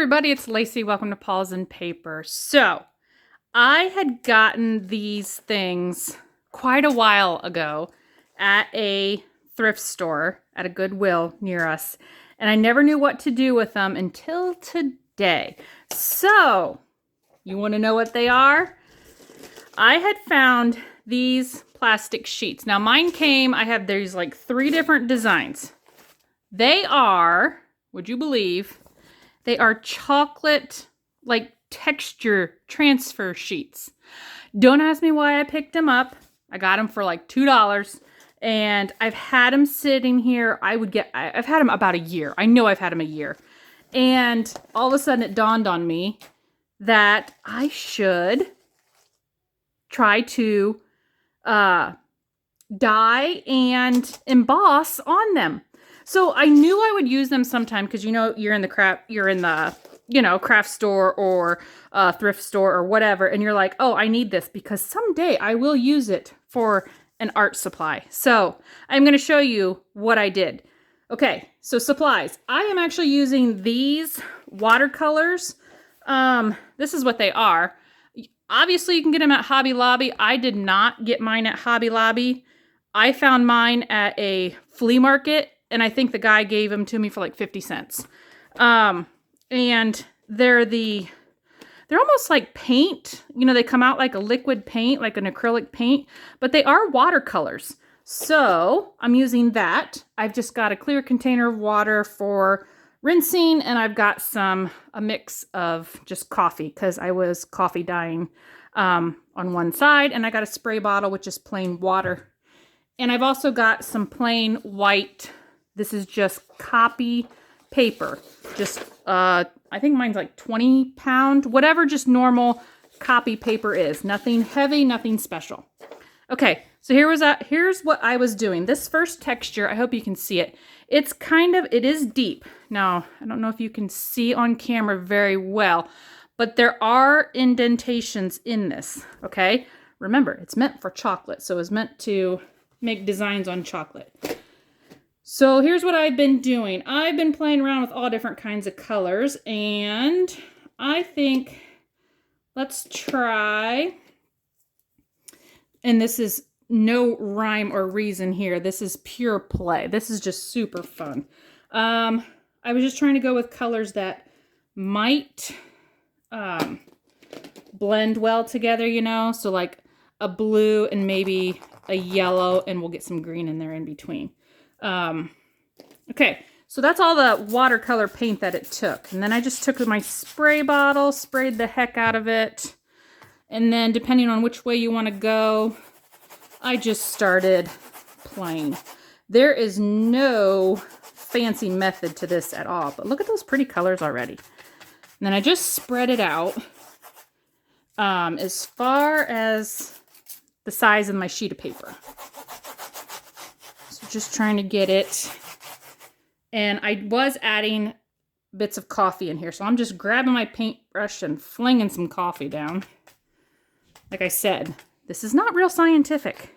everybody, it's Lacey. Welcome to Paws and Paper. So, I had gotten these things quite a while ago at a thrift store at a Goodwill near us, and I never knew what to do with them until today. So, you want to know what they are? I had found these plastic sheets. Now, mine came, I have these like 3 different designs. They are, would you believe, they are chocolate, like texture transfer sheets. Don't ask me why I picked them up. I got them for like $2, and I've had them sitting here. I've had them about a year. I know I've had them a year. And all of a sudden it dawned on me that I should try to dye and emboss on them. So I knew I would use them sometime because you're in the craft store or thrift store or whatever, and you're like, oh, I need this because someday I will use it for an art supply. So I'm going to show you what I did. Okay, so supplies. I am actually using these watercolors. This is what they are. Obviously, you can get them at Hobby Lobby. I did not get mine at Hobby Lobby. I found mine at a flea market, and I think the guy gave them to me for like 50 cents. And they're almost like paint. They come out like a liquid paint, like an acrylic paint, but they are watercolors. So I'm using that. I've just got a clear container of water for rinsing, and I've got a mix of just coffee because I was coffee dyeing on one side, and I got a spray bottle with just plain water. And I've also got some plain white, this is just copy paper. Just, I think mine's like 20 pound, whatever just normal copy paper is. Nothing heavy, nothing special. Okay, so here's what I was doing. This first texture, I hope you can see it. It is deep. Now, I don't know if you can see on camera very well, but there are indentations in this, okay? Remember, it's meant for chocolate, so it's meant to make designs on chocolate. So here's what I've been doing. I've been playing around with all different kinds of colors, and I think let's try, and this is no rhyme or reason here. This is pure play. This is just super fun. I was just trying to go with colors that might blend well together, so like a blue and maybe a yellow, and we'll get some green in there in between. Okay, so that's all the watercolor paint that it took. And then I just took my spray bottle, sprayed the heck out of it. And then depending on which way you want to go, I just started playing. There is no fancy method to this at all, but look at those pretty colors already. And then I just spread it out as far as the size of my sheet of paper. So just trying to get it. And I was adding bits of coffee in here. So I'm just grabbing my paintbrush and flinging some coffee down. Like I said, this is not real scientific.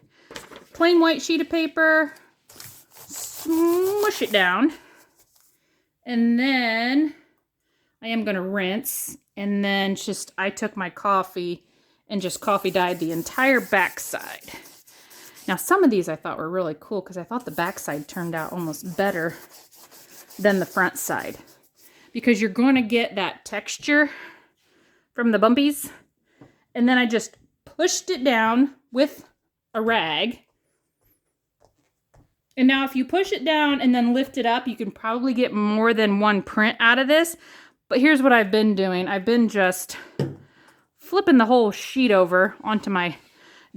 Plain white sheet of paper. Smush it down. And then I am going to rinse. And then I took my coffee and just coffee dyed the entire backside. Now, some of these I thought were really cool because I thought the backside turned out almost better than the front side. Because you're going to get that texture from the bumpies. And then I just pushed it down with a rag. And now if you push it down and then lift it up, you can probably get more than one print out of this. But here's what I've been doing. I've been just flipping the whole sheet over onto my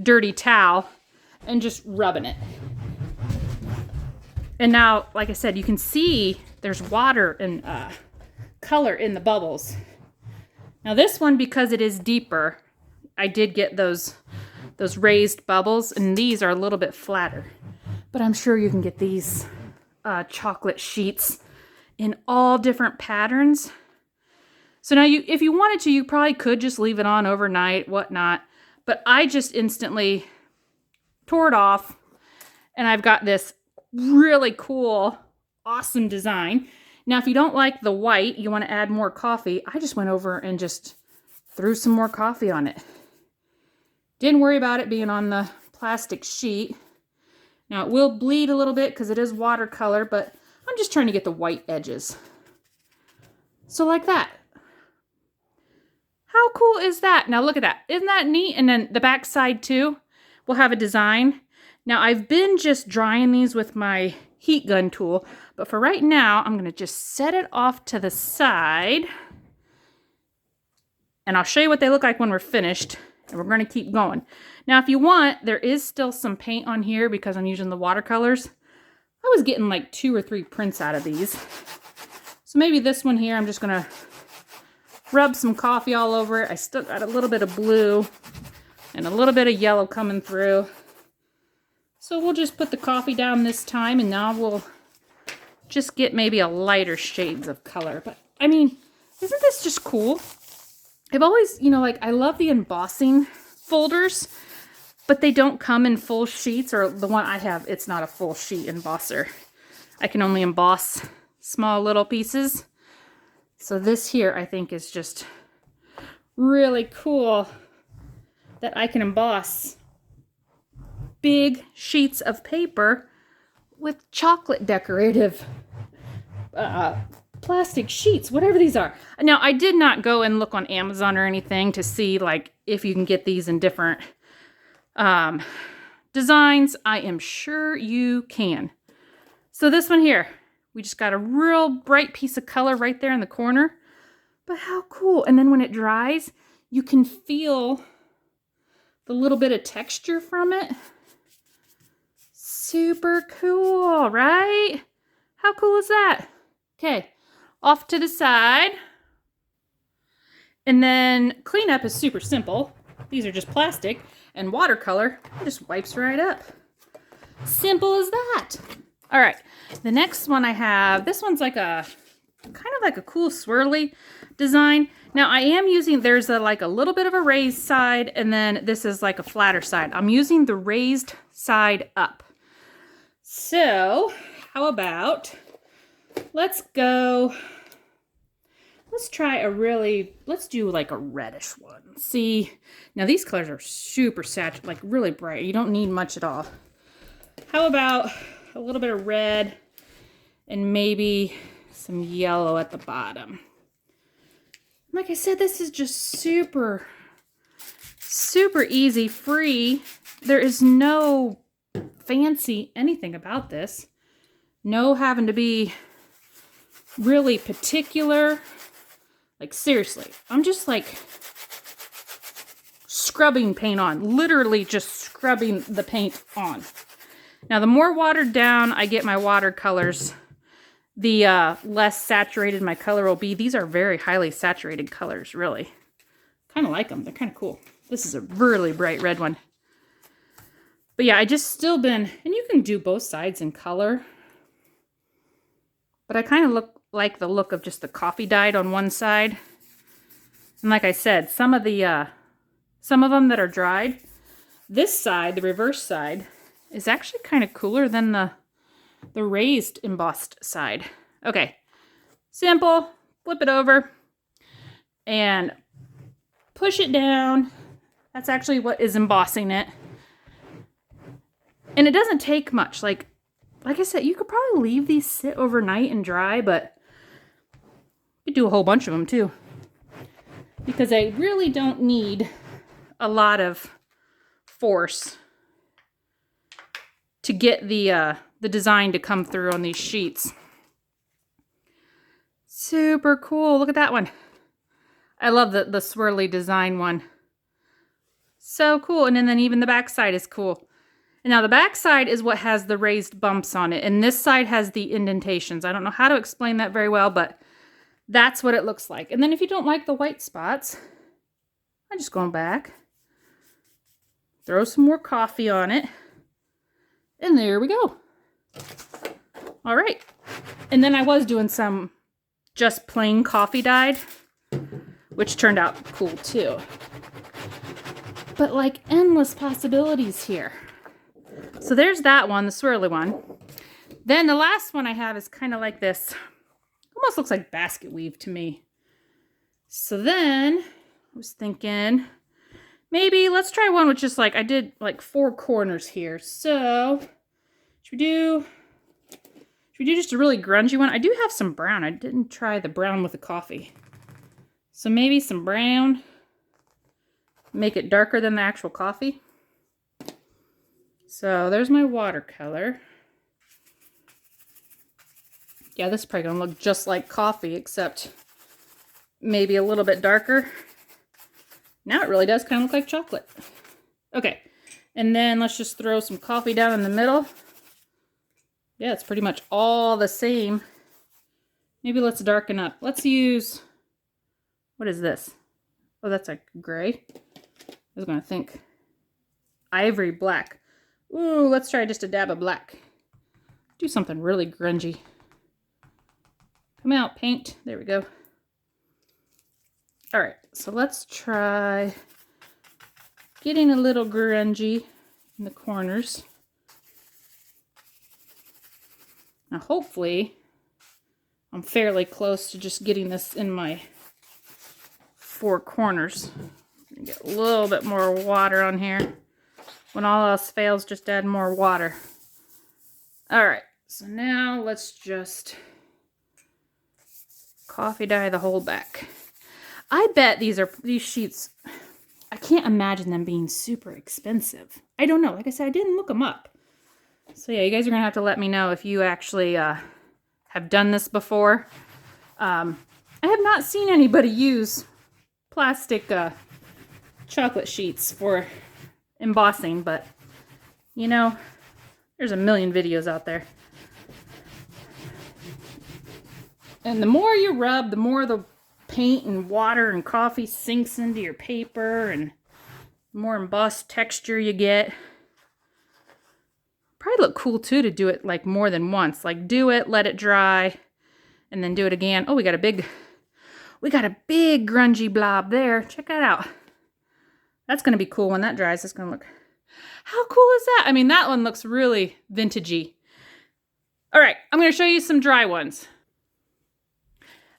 dirty towel and just rubbing it. And now, like I said, you can see there's water and color in the bubbles. Now this one, because it is deeper, I did get those raised bubbles, and these are a little bit flatter. But I'm sure you can get these chocolate sheets in all different patterns. So now if you wanted to, you probably could just leave it on overnight, whatnot. But I just instantly tore it off, and I've got this really cool, awesome design. Now, if you don't like the white, you want to add more coffee, I just went over and just threw some more coffee on it. Didn't worry about it being on the plastic sheet. Now, it will bleed a little bit because it is watercolor, but I'm just trying to get the white edges. So like that. How cool is that? Now look at that. Isn't that neat? And then the back side too will have a design. Now I've been just drying these with my heat gun tool, but for right now, I'm gonna just set it off to the side. And I'll show you what they look like when we're finished. And we're gonna keep going. Now, if you want, there is still some paint on here because I'm using the watercolors. I was getting like 2 or 3 prints out of these. So maybe this one here, I'm just gonna rub some coffee all over it. I still got a little bit of blue and a little bit of yellow coming through. So we'll just put the coffee down this time, and now we'll just get maybe a lighter shades of color. But I mean, isn't this just cool? I've always, you know, like I love the embossing folders, but they don't come in full sheets, or the one I have, it's not a full sheet embosser. I can only emboss small little pieces. So this here, I think, is just really cool that I can emboss big sheets of paper with chocolate decorative plastic sheets, whatever these are. Now, I did not go and look on Amazon or anything to see like if you can get these in different designs. I am sure you can. So this one here, we just got a real bright piece of color right there in the corner. But how cool. And then when it dries, you can feel the little bit of texture from it. Super cool, right? How cool is that? Okay, off to the side. And then cleanup is super simple. These are just plastic, and watercolor just wipes right up. Simple as that. All right, the next one I have, this one's like a kind of like a cool swirly design. Now I am using, there's like a little bit of a raised side, and then this is like a flatter side. I'm using the raised side up. So how about, let's try let's do like a reddish one. See, now these colors are super saturated, like really bright. You don't need much at all. How about a little bit of red and maybe some yellow at the bottom. Like I said, this is just super, super easy, free. There is no fancy anything about this. No having to be really particular. Like seriously, I'm just like scrubbing paint on, literally just scrubbing the paint on. Now, the more watered down I get my watercolors, the less saturated my color will be. These are very highly saturated colors, really. Kind of like them. They're kind of cool. This is a really bright red one. But yeah, I just still been, and you can do both sides in color. But I kind of like the look of just the coffee dyed on one side. And like I said, some of them that are dried, this side, the reverse side, is actually kind of cooler than the raised embossed side. Okay, simple, flip it over and push it down. That's actually what is embossing it. And it doesn't take much. Like I said, you could probably leave these sit overnight and dry, but you could do a whole bunch of them too. Because I really don't need a lot of force to get the design to come through on these sheets. Super cool. Look at that one. I love the swirly design one. So cool. And then even the back side is cool. And now the back side is what has the raised bumps on it. And this side has the indentations. I don't know how to explain that very well, but that's what it looks like. And then if you don't like the white spots, I'm just going back. Throw some more coffee on it. And there we go. All right. And then I was doing some just plain coffee dyed, which turned out cool too. But like endless possibilities here. So there's that one, the swirly one. Then the last one I have is kind of like this. Almost looks like basket weave to me. So then I was thinking maybe let's try one with just like, I did like 4 corners here. So should we do just a really grungy one? I do have some brown. I didn't try the brown with the coffee. So maybe some brown. Make it darker than the actual coffee. So there's my watercolor. Yeah, this is probably gonna look just like coffee, except maybe a little bit darker. Now it really does kind of look like chocolate. Okay, and then let's just throw some coffee down in the middle. Yeah, it's pretty much all the same. Maybe let's darken up. Let's use, what is this? Oh, that's like gray. I was gonna think ivory black. Ooh, let's try just a dab of black. Do something really grungy. Come out, paint. There we go. All right, so let's try getting a little grungy in the corners. Now, hopefully, I'm fairly close to just getting this in my 4 corners. Get a little bit more water on here. When all else fails, just add more water. All right, so now let's just coffee dye the whole back. I bet these sheets, I can't imagine them being super expensive. I don't know. Like I said, I didn't look them up. So yeah, you guys are going to have to let me know if you actually have done this before. I have not seen anybody use plastic chocolate sheets for embossing, but you know, there's a million videos out there. And the more you rub, the more the paint and water and coffee sinks into your paper, and the more embossed texture you get. Probably look cool too to do it like more than once. Like do it, let it dry, and then do it again. Oh, we got a big grungy blob there. Check that out. That's going to be cool when that dries. It's going to look, how cool is that? I mean, that one looks really vintagey. All right, I'm going to show you some dry ones.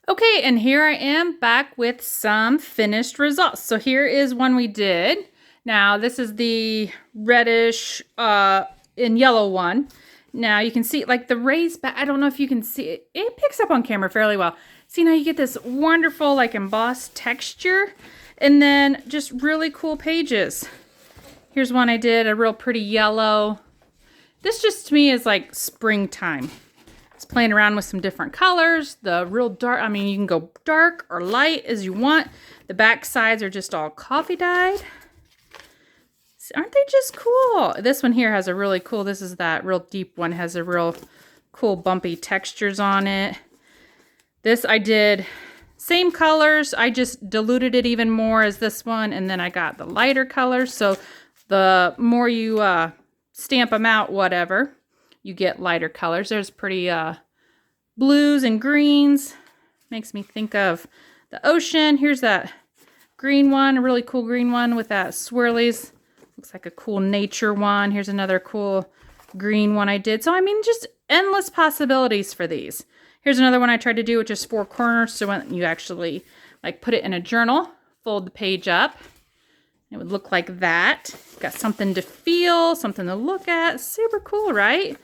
Okay, and here I am back with some finished results. So here is one we did. Now, this is the reddish and yellow one. Now, you can see like the raised back. I don't know if you can see it. It picks up on camera fairly well. See, now you get this wonderful like embossed texture. And then just really cool pages. Here's one I did, a real pretty yellow. This just to me is like springtime. It's playing around with some different colors. The real dark, I mean, you can go dark or light as you want. The back sides are just all coffee dyed. Aren't they just cool? This one here has a really cool, this is that real deep one, has a real cool bumpy textures on it. This I did same colors, I just diluted it even more as this one, and then I got the lighter colors. So the more you stamp them out, whatever, you get lighter colors. There's pretty blues and greens. Makes me think of the ocean. Here's that green one, a really cool green one with that swirlies. Looks like a cool nature one. Here's another cool green one I did. So I mean, just endless possibilities for these. Here's another one I tried to do with just 4 corners. So when you actually like put it in a journal, fold the page up, it would look like that. Got something to feel, something to look at. Super cool, right?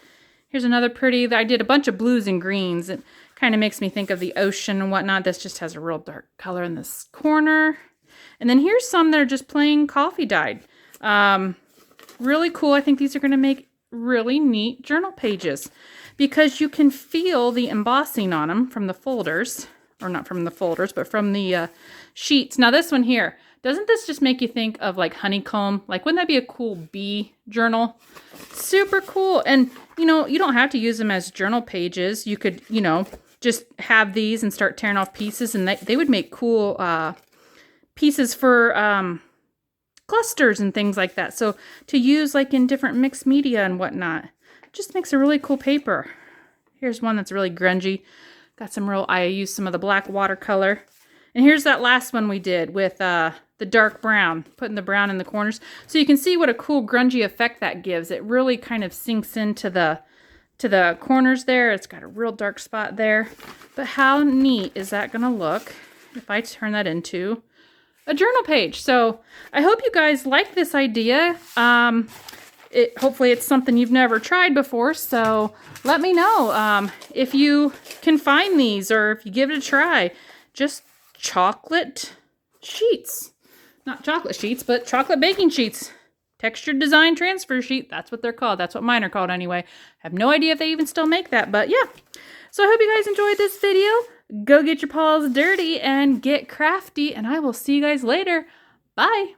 Here's another pretty, I did a bunch of blues and greens. It kind of makes me think of the ocean and whatnot. This just has a real dark color in this corner. And then here's some that are just plain coffee dyed. Really cool. I think these are going to make really neat journal pages because you can feel the embossing on them from the folders, or not from the folders, but from the sheets. Now this one here, doesn't this just make you think of like honeycomb? Like, wouldn't that be a cool bee journal? Super cool. And you know, you don't have to use them as journal pages. You could, you know, just have these and start tearing off pieces, and they would make cool pieces for clusters and things like that. So to use like in different mixed media and whatnot, just makes a really cool paper. Here's one that's really grungy. Got some real, I used some of the black watercolor. And here's that last one we did with the dark brown, putting the brown in the corners. So you can see what a cool grungy effect that gives. It really kind of sinks into the to the corners there. It's got a real dark spot there. But how neat is that going to look if I turn that into a journal page? So I hope you guys like this idea. Hopefully it's something you've never tried before. So let me know if you can find these or if you give it a try. Just chocolate sheets. Not chocolate sheets, but chocolate baking sheets. Textured design transfer sheet. That's what they're called. That's what mine are called anyway. I have no idea if they even still make that, but yeah. So I hope you guys enjoyed this video. Go get your paws dirty and get crafty, and I will see you guys later. Bye.